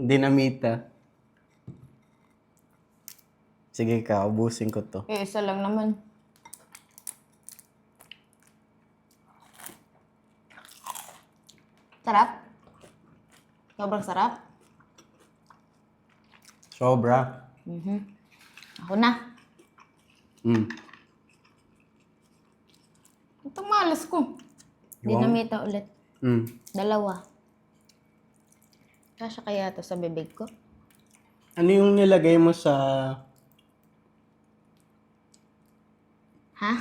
dinamita. Sige ka, ubusin ko to. Eh, isa lang naman. Sarap? Sobrang sarap? Sobra. Ako na. Mm. Itong malas ko. Dinamita ulit. Mm. 2. Kasya kaya to sa bibig ko? Ano yung nilagay mo sa... Ha?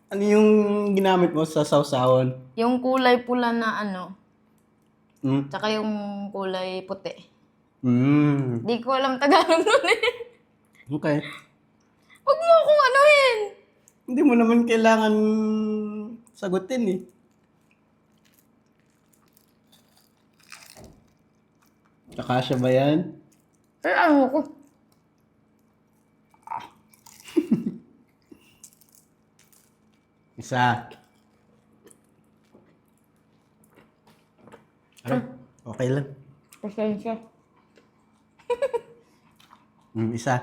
Ano yung ginamit mo sa sausawan? Yung kulay pula na ano, Mm. tsaka yung kulay puti. Mm. Di ko alam Tagalog nun eh. Okay. Huwag mo akong anuhin! Hindi mo naman kailangan sagutin eh. Kakasya ba yan? Eh, ano ko? Isa. Ano? Okay lang. Pasensya. Isa.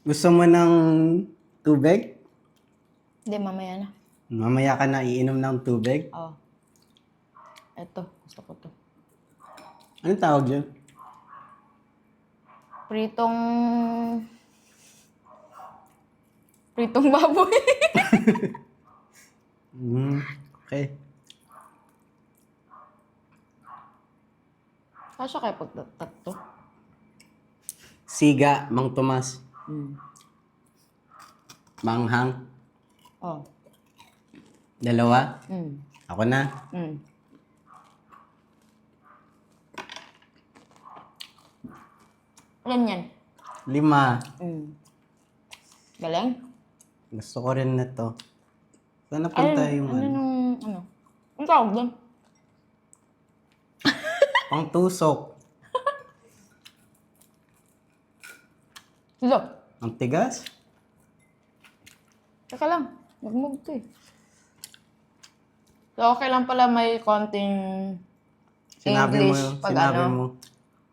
Gusto mo ng tubig? Hindi, mamaya na. Mamaya ka na iinom ng tubig? Oo. Eto, gusto ko to. Anong tawag dyan? Pritong... Pritong baboy. Okay. Kasya kaya pagtatat to? Siga, Mang Tomas. Manghang. Oh. 2. Ako na. Ilan yan? 5. Galing? Gusto ko rin na to. Saan napunta yung Ano nung, ano? Ang tawag doon? Pang tusok. Silo. Ang tigas? Teka lang. Nag-move to eh. So, okay lang pala may konting Sinabi mo, English pag sinabi ano, mo.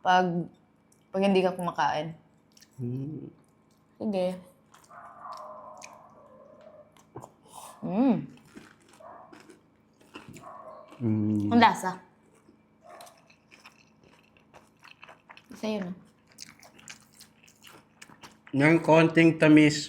pag hindi ka kumakain. Sige. Ang lasa. Isa yun. Ng konting tamis.